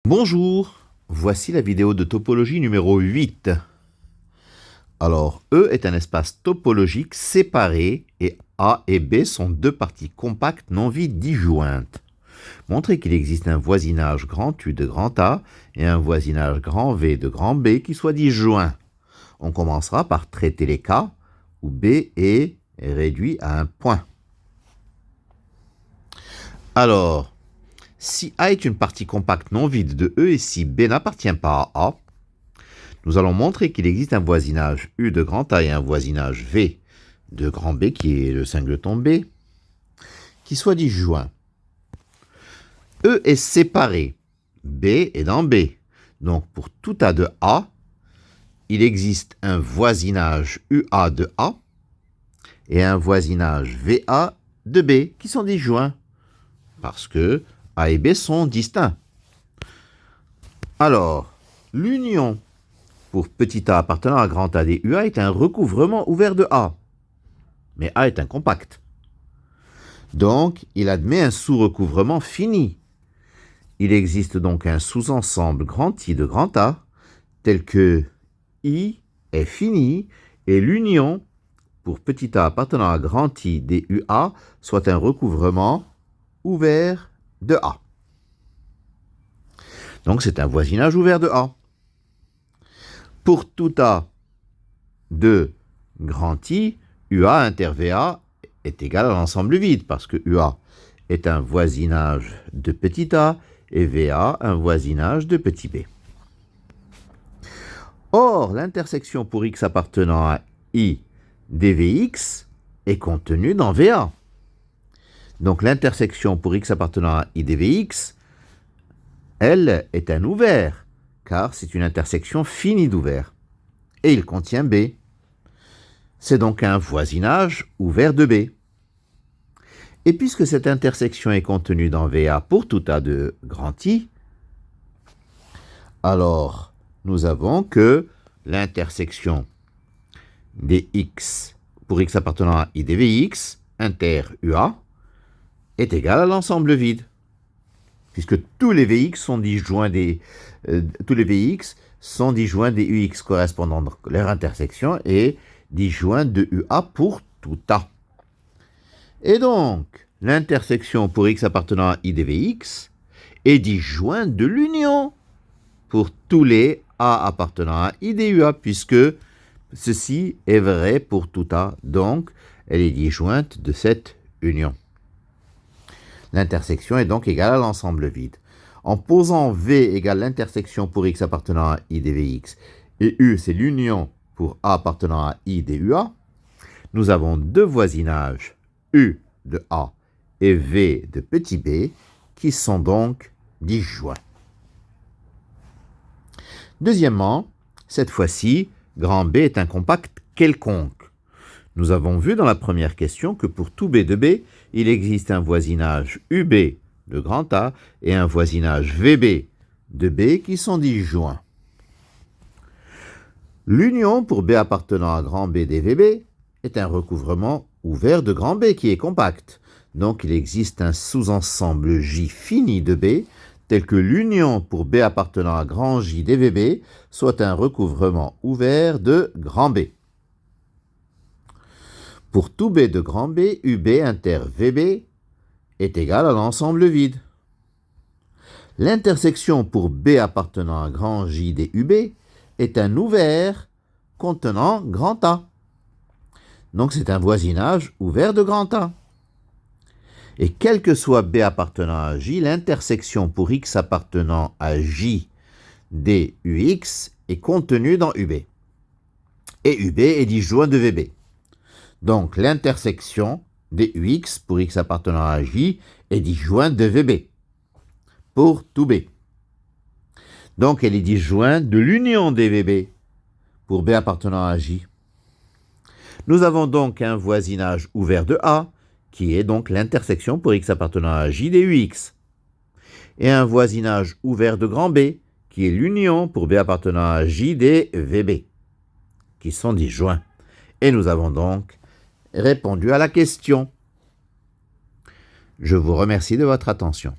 Bonjour, voici la vidéo de topologie numéro 8. Alors, E est un espace topologique séparé et A et B sont deux parties compactes non vides disjointes. Montrez qu'il existe un voisinage grand U de grand A et un voisinage grand V de grand B qui soient disjoints. On commencera par traiter les cas où B est réduit à un point. Alors, si A est une partie compacte non vide de E et si B n'appartient pas à A, nous allons montrer qu'il existe un voisinage U de grand A et un voisinage V de grand B, qui est le singleton B, qui soient disjoints. E est séparé, B est dans B. Donc pour tout A de A, il existe un voisinage UA de A et un voisinage VA de B qui sont disjoints, parce que A et B sont distincts. Alors, l'union pour petit a appartenant à grand A des UA est un recouvrement ouvert de A. Mais A est un compact. Donc, il admet un sous-recouvrement fini. Il existe donc un sous-ensemble grand I de grand A, tel que I est fini, et l'union pour petit a appartenant à grand I des UA soit un recouvrement ouvert de A. Donc, c'est un voisinage ouvert de A. Pour tout A de grand I, UA inter VA est égal à l'ensemble vide, parce que UA est un voisinage de petit a et VA un voisinage de petit b. Or, l'intersection pour x appartenant à I dVx est contenue dans VA. Donc l'intersection pour x appartenant à I dVx, elle, est un ouvert, car c'est une intersection finie d'ouvert. Et il contient B. C'est donc un voisinage ouvert de B. Et puisque cette intersection est contenue dans VA pour tout A de grand I, alors nous avons que l'intersection dx pour x appartenant à I dVx inter UA est égale à l'ensemble vide, puisque tous les Vx sont disjoints des UX correspondant à leur intersection et disjoints de UA pour tout A. Et donc, l'intersection pour x appartenant à I dVx est disjointe de l'union pour tous les A appartenant à I dUA, puisque ceci est vrai pour tout A, donc elle est disjointe de cette union. L'intersection est donc égale à l'ensemble vide. En posant V égale l'intersection pour x appartenant à I dVx et U c'est l'union pour A appartenant à I dUA, nous avons deux voisinages U de A et V de petit b qui sont donc disjoints. Deuxièmement, cette fois-ci, grand B est un compact quelconque. Nous avons vu dans la première question que pour tout B de B, il existe un voisinage UB de grand A et un voisinage VB de B qui sont disjoints. L'union pour B appartenant à grand B dVB est un recouvrement ouvert de grand B qui est compact. Donc il existe un sous-ensemble J fini de B, tel que l'union pour B appartenant à grand J dVB soit un recouvrement ouvert de grand B. Pour tout B de grand B, UB inter VB est égal à l'ensemble vide. L'intersection pour B appartenant à grand J des UB est un ouvert contenant grand A. Donc c'est un voisinage ouvert de grand A. Et quel que soit B appartenant à J, l'intersection pour X appartenant à J des UX est contenue dans UB. Et UB est disjoint de VB. Donc l'intersection des UX pour X appartenant à J est disjointe de VB pour tout B. Donc elle est disjointe de l'union des VB pour B appartenant à J. Nous avons donc un voisinage ouvert de A, qui est donc l'intersection pour X appartenant à J des UX, et un voisinage ouvert de grand B, qui est l'union pour B appartenant à J des VB, qui sont disjoints. Et nous avons donc répondu à la question. Je vous remercie de votre attention.